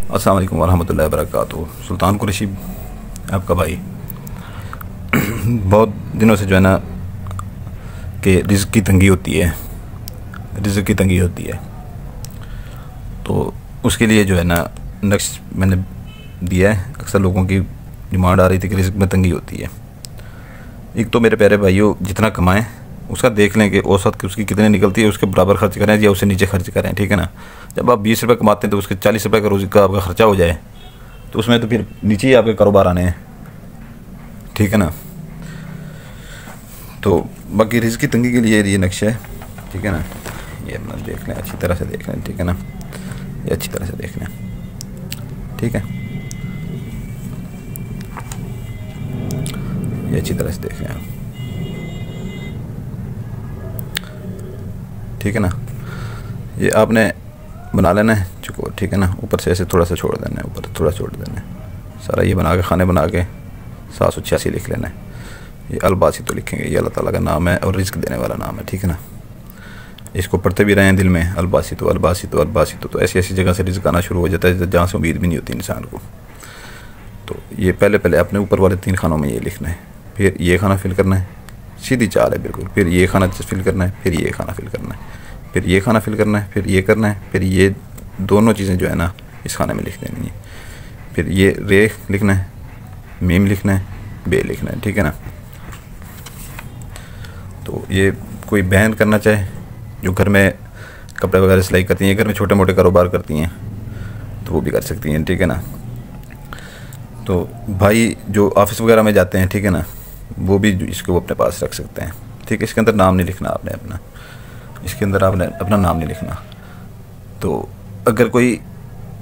अस्सलाम वालेकुम वरहमतुल्लाहि वबरकातुहू। सुल्तान कुरैशी आपका भाई बहुत दिनों से जो है ना कि रिज़्क़ की तंगी होती है, रिज़्क़ की तंगी होती है। तो उसके लिए जो है ना नक्श मैंने दिया है। अक्सर लोगों की डिमांड आ रही थी कि रिज़्क़ में तंगी होती है। एक तो मेरे प्यारे भाइयों, जितना कमाएं उसका देख लें कि औसत की उसकी कितनी निकलती है, उसके बराबर खर्च करें या उससे नीचे खर्च करें, ठीक है ना। जब आप 20 रुपये कमाते हैं तो उसके 40 रुपये का रोज़ का आपका खर्चा हो जाए तो उसमें तो फिर नीचे ही आपके कारोबार आने हैं, ठीक है ना। तो बाकी रिज़्क़ की तंगी के लिए ये नक्शा है, ठीक है ना। ये अपना देख लें, अच्छी तरह से देख लें, ठीक है ना। ये अच्छी तरह से देख लें, ठीक है। ये अच्छी तरह से देख लें, ठीक है ना। ये आपने बना लेना है चुको, ठीक है ना। ऊपर से ऐसे थोड़ा सा छोड़ देना है, ऊपर थोड़ा छोड़ देना है। सारा ये बना के खाने बना के 786 लिख लेना है। ये अलबासी तो लिखेंगे, ये अल्लाह ताला का नाम है और रिज़्क़ देने वाला नाम है, ठीक है ना। इसको पढ़ते भी रहें दिल में, अलबासी तो अलबासी तो अलबासी तो ऐसी ऐसी जगह से रिज़्क़ आना शुरू हो जाता है जहाँ से उम्मीद भी नहीं होती इंसान को। तो ये पहले अपने ऊपर वाले 3 खानों में ये लिखना है, फिर ये खाना फिल करना है, सीधी चाल है बिल्कुल। फिर ये खाना फिल करना है, फिर ये खाना फिल करना है, फिर ये खाना फिल करना है, फिर ये करना है, फिर ये दोनों चीज़ें जो है ना इस खाने में लिख देनी है। फिर ये रे लिखना है, मीम लिखना है, बे लिखना है, ठीक है ना। तो ये कोई बहन करना चाहे जो घर में कपड़े वगैरह सिलाई करती हैं, घर में छोटे मोटे कारोबार करती हैं तो वो भी कर सकती हैं, ठीक है ना। तो भाई जो ऑफिस वगैरह में जाते हैं, ठीक है ना, वो भी इसको अपने पास रख सकते हैं, ठीक है। इसके अंदर नाम नहीं लिखना आपने अपना, इसके अंदर आपने अपना नाम नहीं लिखना। तो अगर कोई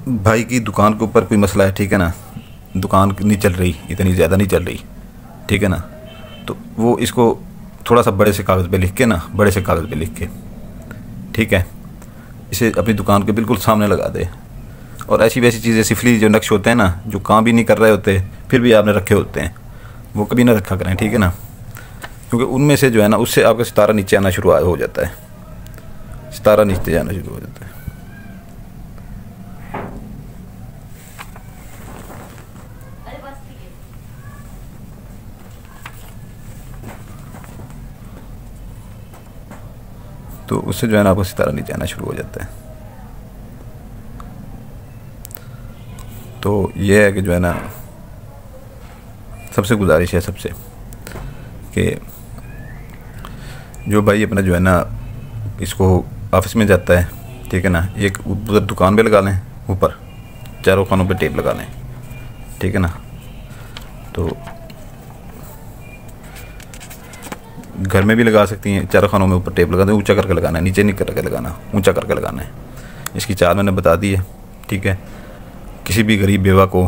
भाई की दुकान के ऊपर कोई मसला है, ठीक है ना, दुकान नहीं चल रही, इतनी ज़्यादा नहीं चल रही, ठीक है ना, तो वो इसको थोड़ा सा बड़े से कागज़ पे लिख के ना, बड़े से कागज़ पे लिख के, ठीक है, इसे अपनी दुकान के बिल्कुल सामने लगा दे। और ऐसी वैसी चीज़ें सिफली जो नक्श होते हैं ना, जो काम भी नहीं कर रहे होते फिर भी आपने रखे होते हैं, वो कभी ना रखा करें, ठीक है ना। क्योंकि उनमें से जो है ना उससे आपका सितारा नीचे आना शुरू हो जाता है, सितारा नीचे आना शुरू हो जाता है। तो उससे जो है ना आपका सितारा नीचे आना शुरू हो जाता है। तो ये है कि जो है ना सबसे गुजारिश है सबसे कि जो भाई अपना जो है ना इसको ऑफिस में जाता है, ठीक है ना, एक उधर दुकान पे लगा लें, ऊपर चारों खानों पे टेप लगा लें, ठीक है ना। तो घर में भी लगा सकती हैं, चारों खानों में ऊपर टेप लगा दें, ऊंचा करके लगाना है, नीचे नहीं करके लगाना, ऊंचा करके लगाना है। इसकी चाल मैंने बता दी है, ठीक है। किसी भी गरीब बेवा को,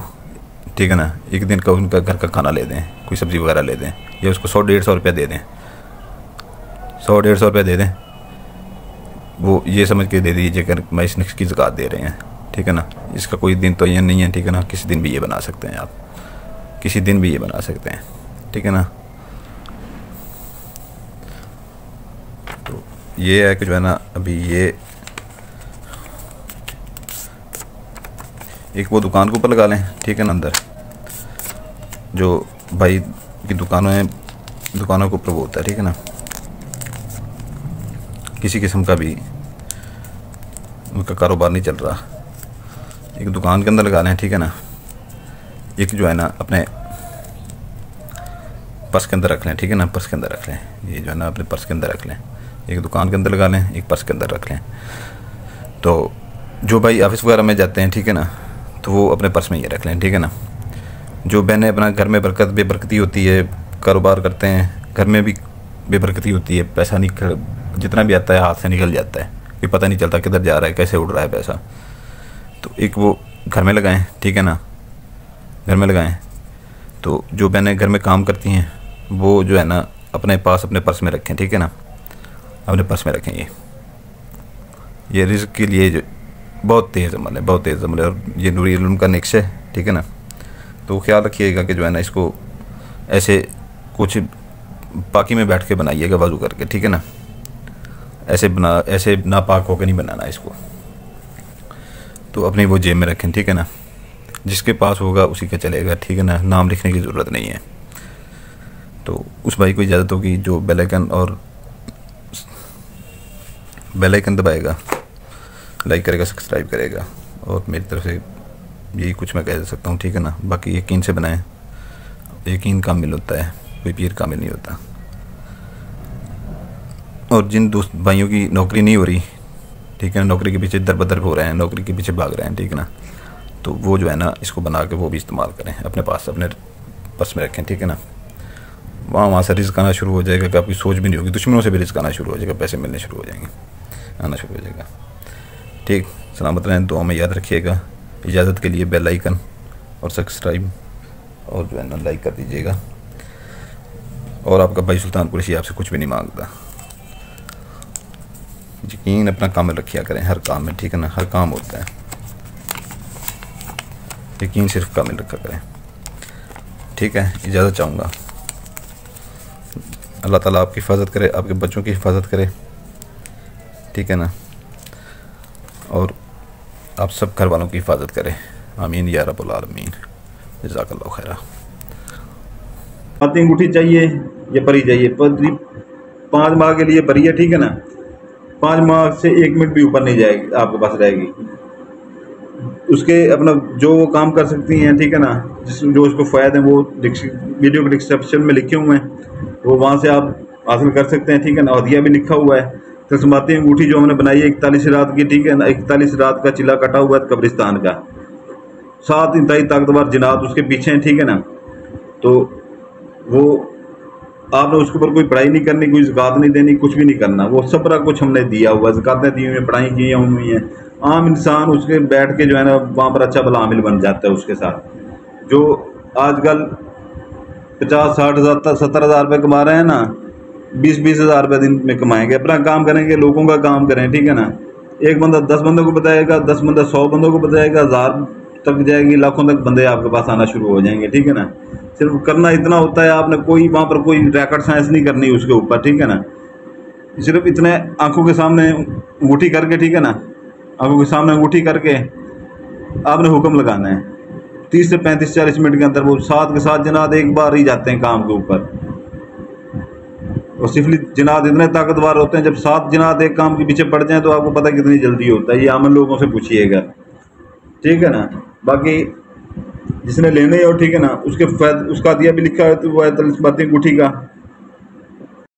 ठीक है ना, एक दिन का उनका घर का खाना ले दें, कोई सब्ज़ी वगैरह ले दें, या उसको 100-150 रुपया दे दें, 100-150 रुपया दे दें, वो ये समझ के दे दीजिए कि मैं इस नक्श की ज़कात दे रहे हैं, ठीक है ना। इसका कोई दिन तो ये नहीं है, ठीक है ना। किसी दिन भी ये बना सकते हैं आप, किसी दिन भी ये बना सकते हैं, ठीक है ना। तो ये है कि जो है ना अभी ये एक वो दुकान के ऊपर लगा लें, ठीक है ना। अंदर जो भाई की दुकानों हैं, दुकानों के ऊपर वो होता है, ठीक है ना। किसी किस्म का भी उनका कारोबार नहीं चल रहा, एक दुकान के अंदर लगा लें, ठीक है ना। एक जो है ना अपने पर्स के अंदर रख लें, ठीक है ना, पर्स के अंदर रख लें। ये जो है ना अपने पर्स के अंदर रख लें, एक दुकान के अंदर लगा लें, एक पर्स के अंदर रख लें। तो जो भाई ऑफिस वगैरह में जाते हैं, ठीक है ना, तो वो अपने पर्स में ये रख लें, ठीक है ना। जो बहनें अपना घर में बेबरकती होती है, कारोबार करते हैं, घर में भी बेबरकती होती है, पैसा जितना भी आता है हाथ से निकल जाता है, कि पता नहीं चलता किधर जा रहा है, कैसे उड़ रहा है पैसा। तो एक वो घर में लगाएं, ठीक है ना, घर में लगाएं। तो जो बहनें घर में काम करती हैं वो जो है ना अपने पास अपने पर्स में रखें, ठीक है ना, अपने पर्स में रखें। ये रिज़्क़ के लिए जो बहुत तेज़ अमल है, बहुत तेज़ अमल है, और ये नूरी इल्म का नक्श है, ठीक है ना। तो ख्याल रखिएगा कि जो है ना इसको ऐसे कुछ पाकी में बैठ के बनाइएगा, वज़ू करके, ठीक है ना। ऐसे नापाक होकर नहीं बनाना इसको। तो अपनी वो जेब में रखें, ठीक है ना। जिसके पास होगा उसी का चलेगा, ठीक है ना, नाम लिखने की ज़रूरत नहीं है। तो उस भाई को इजाज़त होगी जो बेल आइकन दबाएगा, लाइक करेगा, सब्सक्राइब करेगा, और मेरी तरफ से यही कुछ मैं कह सकता हूँ, ठीक है ना। बाकी यकीन से बनाएं, यकीन कामिल होता है, कोई पीर कामिल नहीं होता। और जिन दोस्त भाइयों की नौकरी नहीं हो रही, ठीक है ना, नौकरी के पीछे दर-बदर हो रहे हैं, नौकरी के पीछे भाग रहे हैं, ठीक है ना, तो वो जो है ना इसको बना के वो भी इस्तेमाल करें, अपने पास अपने पर्स में रखें, ठीक है ना। वहाँ से रिस्क आना शुरू हो जाएगा कि आपकी सोच भी नहीं होगी, दुश्मनों से भी रिस्क आना शुरू हो जाएगा, पैसे मिलने शुरू हो जाएंगे, आना शुरू हो जाएगा। ठीक, सलामत रहें, दुआ में याद रखिएगा। इजाज़त के लिए बेल आइकन और सब्सक्राइब और जो है ना लाइक कर दीजिएगा। और आपका भाई सुल्तान कुरैशी आपसे कुछ भी नहीं मांगता। यकीन अपना कामिल रखिया करें हर काम में, ठीक है ना, हर काम होता है, यकीन सिर्फ कामिल रखा करें, ठीक है। इजाज़त चाहूँगा, अल्लाह ताला आपकी हिफाजत करे, आपके बच्चों की हिफाजत करे, ठीक है ना, और आप सब घर वालों की हिफाजत करे, आमीन या रब्बुल आलमीन। जज़ाकल्लाहु खैरा। बातें अंगूठी चाहिए या परी चाहिए, 5 माह के लिए परी है, ठीक है ना, 5 माह से 1 मिनट भी ऊपर नहीं जाएगी, आपके पास रहेगी। उसके अपना जो वो काम कर सकती हैं, ठीक है ना, जो उसको फ़ायदे हैं वो वीडियो के डिस्क्रिप्शन में लिखे हुए हैं, वो वहाँ से आप हासिल कर सकते हैं, ठीक है ना। हदिया भी लिखा हुआ है। तस्माती अंगूठी जो हमने बनाई है 41 रात की, ठीक है ना, 41 रात का चिल्ला कटा हुआ है कब्रिस्तान का, 7 इंतहाई ताकतवर जिनात उसके पीछे हैं, ठीक है ना। तो वो आपने उसके ऊपर कोई पढ़ाई नहीं करनी, कोई ज़कात नहीं देनी, कुछ भी नहीं करना, वो सबरा कुछ हमने दिया हुआ, ज़कातें दी हुई हैं, पढ़ाई की हुई हैं। आम इंसान उसके बैठ के जो है ना वहाँ पर अच्छा भला आमिल बन जाता है उसके साथ। जो आजकल 50-60 हज़ार 70 हज़ार रुपये कमा रहे हैं ना, 20-20 हज़ार रुपये दिन में कमाएंगे, अपना काम करेंगे, लोगों का काम करें, ठीक है ना। एक बंदा 10 बंदों को बताएगा, 10 बंदा 100 बंदों को बताएगा, 1000 तक जाएगी, लाखों तक बंदे आपके पास आना शुरू हो जाएंगे, ठीक है ना। सिर्फ करना इतना होता है, आपने कोई वहाँ पर कोई रैकेट साइंस नहीं करनी उसके ऊपर, ठीक है ना। सिर्फ इतने आंखों के सामने अंगूठी करके, ठीक है ना, आंखों के सामने अंगूठी करके आपने हुक्म लगाना है। 30 से 35-40 मिनट के अंदर वो 7 के 7 जनाद एक बार ही जाते हैं काम के ऊपर। और सिफली जनाद इतने ताकतवर होते हैं, जब 7 जनाद एक काम के पीछे पड़ जाएं तो आपको पता कितनी जल्दी होता है। ये आमन लोगों से पूछिएगा, ठीक है ना। बाकी जिसने लेने हो, ठीक है ना, उसका दिया भी लिखा है तो वो है तस्माती अंगूठी का।